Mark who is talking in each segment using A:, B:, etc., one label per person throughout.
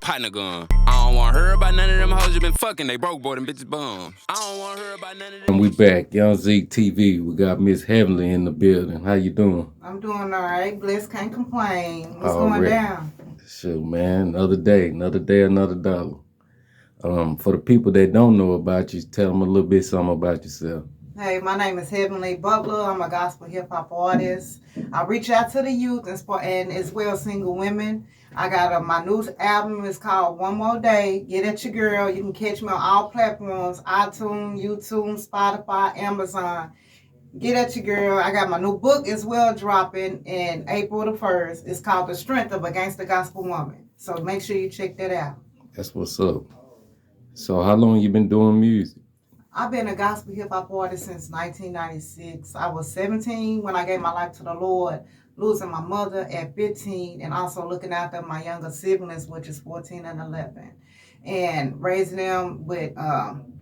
A: partner gun. I don't want to hear about none of them hoes you been fucking. They broke, boy, them bitches bums. I don't want to hear about none of them.
B: And we back, Young Zeke TV. We got Miss Heavenly in the building. How you doing?
C: I'm doing all right. Blessed, can't complain. What's going down?
B: Shoot, man. Another day, another dollar. For the people that don't know about you, tell them a little bit something about yourself.
C: Hey, my name is Heavenly Butler. I'm a gospel hip-hop artist. I reach out to the youth and as well single women. I got my new album. It's called One More Day. Get at your girl. You can catch me on all platforms, iTunes, YouTube, Spotify, Amazon. Get at your girl. I got my new book as well dropping in April the 1st. It's called The Strength of a Gangsta Gospel Woman. So make sure you check that out.
B: That's what's up. So how long you been doing music?
C: I've been a gospel hip-hop artist since 1996. I was 17 when I gave my life to the Lord, losing my mother at 15 and also looking after my younger siblings, which is 14 and 11. And raising them with,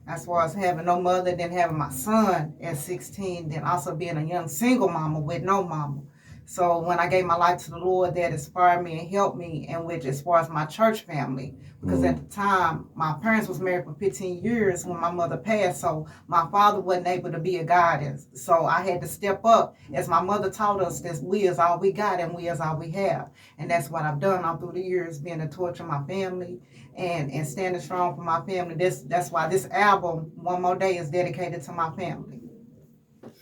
C: as far as having no mother, then having my son at 16, then also being a young single mama with no mama. So when I gave my life to the Lord, that inspired me and helped me, and which as far as my church family, because at the time, my parents was married for 15 years when my mother passed, so my father wasn't able to be a guidance. So I had to step up, as my mother taught us, that we is all we got and we is all we have. And that's what I've done all through the years, being a torch of my family and standing strong for my family. That's why this album, One More Day, is dedicated to my family.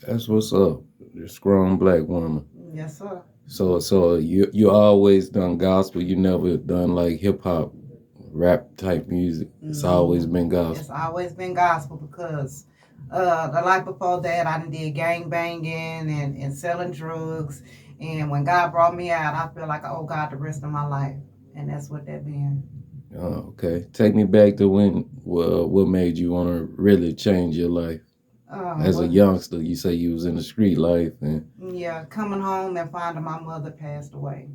B: That's what's up. You're a strong black woman.
C: Yes, sir.
B: So you always done gospel. You never done like hip hop, rap type music. It's always been gospel.
C: It's always been gospel because the life before that, I did gang banging and selling drugs. And when God brought me out, I feel like I owe God the rest of my life, and that's what that been.
B: Oh, okay. Take me back to what made you want to really change your life? As a youngster, you say you was in the street life, and
C: yeah, coming home and finding my mother passed away.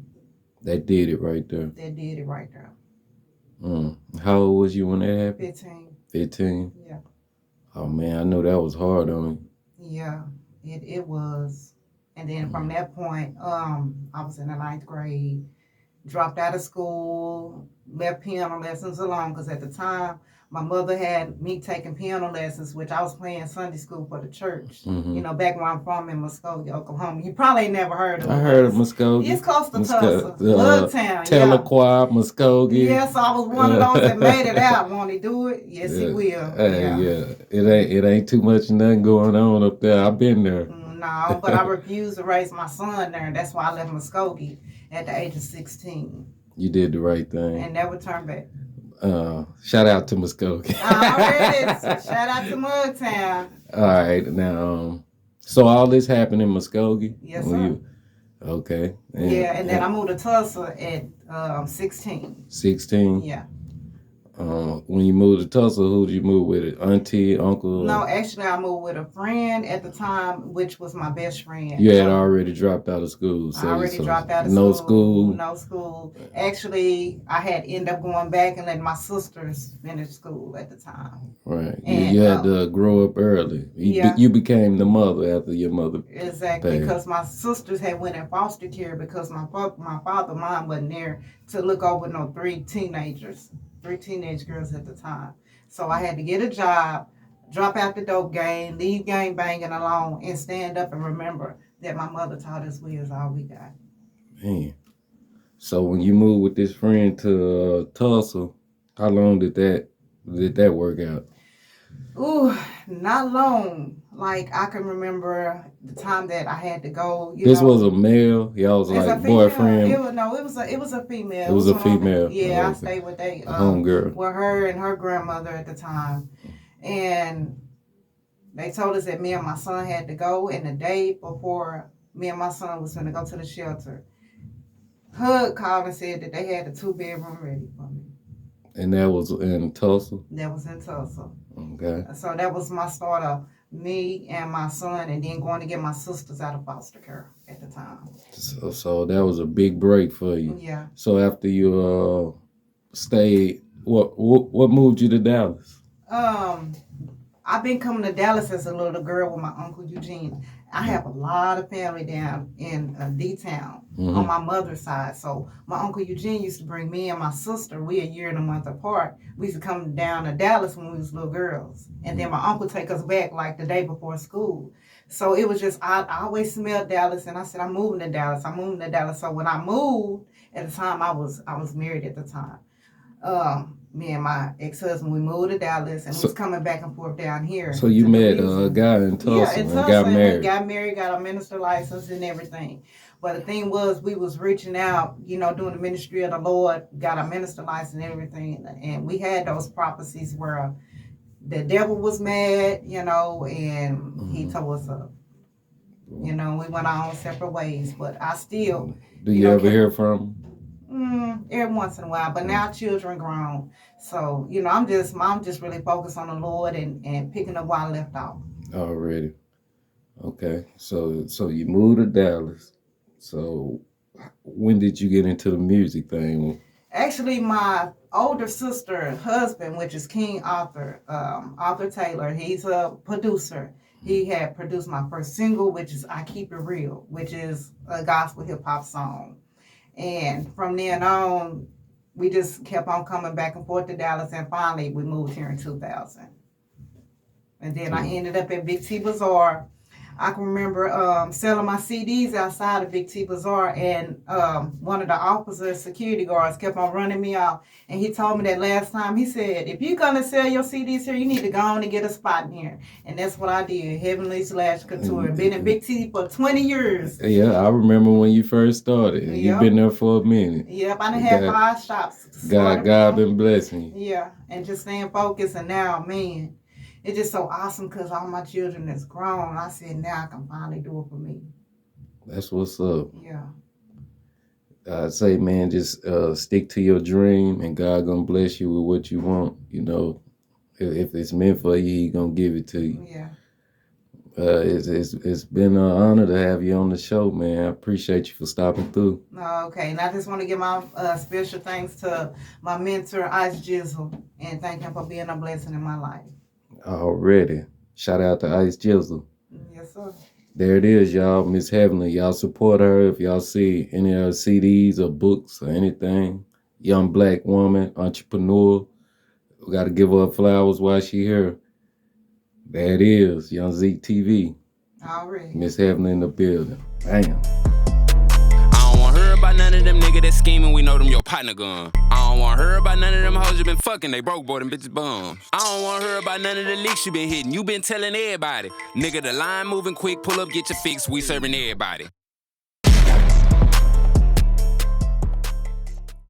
B: That did it right there.
C: That did it right there.
B: How old was you when that happened?
C: 15.
B: 15?
C: Yeah.
B: Oh man, I know that was hard on you.
C: Yeah, it was. And then from that point, I was in the 9th grade, dropped out of school, left piano lessons alone because at the time my mother had me taking piano lessons, which I was playing Sunday school for the church. You know, back where I'm from in Muskogee, Oklahoma. You probably ain't never heard of it.
B: I heard of Muskogee.
C: It's close to Tulsa, Bloodtown.
B: Tahlequah, Muskogee.
C: Yeah, so I was one of those that made it out. Want to do it? Yes, he will.
B: Yeah. It ain't too much nothing going on up there. I've been there.
C: No, but I refused to raise my son there, and that's why I left Muskogee at the age of 16.
B: You did the right thing.
C: And never turned back.
B: Shout out to Muskogee.
C: Already. Shout out to Mugtown.
B: All right, now, so all this happened in Muskogee?
C: Yes, sir.
B: Okay.
C: And then I moved to Tulsa at 16.
B: 16?
C: Yeah.
B: When you moved to Tulsa, who did you move with? Auntie, uncle?
C: No, actually, I moved with a friend at the time, which was my best friend.
B: You had already dropped out of school.
C: I already dropped out of school. No school. Actually, I had ended up going back and letting my sisters finish school at the time.
B: Right. And, you had to grow up early. You became the mother after your mother.
C: Exactly, because my sisters had went in foster care because my father, mom wasn't there to look over three teenage girls at the time. So I had to get a job, drop out the dope game, leave gang banging alone, and stand up and remember that my mother taught us we is all we got.
B: Man. So when you moved with this friend to Tulsa, how long did that work out?
C: Ooh, not long. Like I can remember the time that I had to go.
B: This was a male. Y'all was like boyfriend.
C: It was a female.
B: It was a female.
C: Yeah, I stayed with a
B: homegirl.
C: With her and her grandmother at the time, and they told us that me and my son had to go. And the day before me and my son was going to go to the shelter, HUD called and said that they had a 2-bedroom ready for me.
B: And that was in Tulsa?
C: That was in Tulsa.
B: Okay.
C: So that was my start of me and my son, and then going to get my sisters out of foster care at the time.
B: So that was a big break for you.
C: Yeah.
B: So after you stayed, what moved you to Dallas?
C: I've been coming to Dallas as a little girl with my Uncle Eugene. I have a lot of family down in D-Town on my mother's side. So my Uncle Eugene used to bring me and my sister, we a year and a month apart. We used to come down to Dallas when we was little girls. And then my uncle take us back like the day before school. So it was just, I always smelled Dallas, and I said, I'm moving to Dallas. I'm moving to Dallas. So when I moved, at the time I was married at the time. Me and my ex-husband, we moved to Dallas, and we was coming back and forth down here.
B: So you met a guy in Tulsa,
C: in Tulsa
B: and got married.
C: We got married, got a minister license and everything. But the thing was, we was reaching out, you know, doing the ministry of the Lord, got a minister license and everything. And we had those prophecies where the devil was mad, you know, and he told us up. You know, we went our own separate ways, but I still...
B: Do you ever hear from him?
C: Every once in a while, but now children grown. So, you know, I'm just really focused on the Lord and picking up where I left off.
B: Already. Okay. So you moved to Dallas. So when did you get into the music thing?
C: Actually, my older sister husband, which is King Arthur Taylor, he's a producer. He had produced my first single, which is I Keep It Real, which is a gospel hip hop song. And from then on, we just kept on coming back and forth to Dallas, and finally we moved here in 2000. And then I ended up at Big T Bazaar. I can remember selling my CDs outside of Big T Bazaar, and one of the officers, security guards, kept on running me off. And he told me that last time, he said, if you're going to sell your CDs here, you need to go on and get a spot in here. And that's what I did, Heavenly / Couture. Been in Big T for 20 years.
B: Yeah, I remember when you first started. Yep. You've been there for a minute.
C: Yep, I done had 5 shops.
B: God been blessing you.
C: Yeah, and just staying focused, and now, man, it's just so awesome because all my children is grown. I said, now I can finally do it for me.
B: That's what's up.
C: Yeah.
B: I'd say, man, just stick to your dream, and God gonna bless you with what you want. You know, if it's meant for you, He gonna give it to you.
C: Yeah.
B: It's been an honor to have you on the show, man. I appreciate you for stopping through.
C: Okay, and I just want to give my special thanks to my mentor, Ice Jizzle, and thank him for being a blessing in my life.
B: Already. Shout out to Ice Jizzle.
C: Yes, sir.
B: There it is, y'all. Miss Heavenly. Y'all support her if y'all see any of her CDs or books or anything. Young black woman, entrepreneur. We got to give her flowers while she here. There it is, Young Zeke TV.
C: Already.
B: Miss Heavenly in the building. Bam.
A: I don't want to hear about none of them niggas that scheming, we know them your partner gun. I don't want to hear about none of them hoes you been fucking, they broke boy, them bitches bums. I don't want to hear about none of the leaks you been hitting, you been telling everybody. Nigga, the line moving quick, pull up, get your fix, we serving everybody.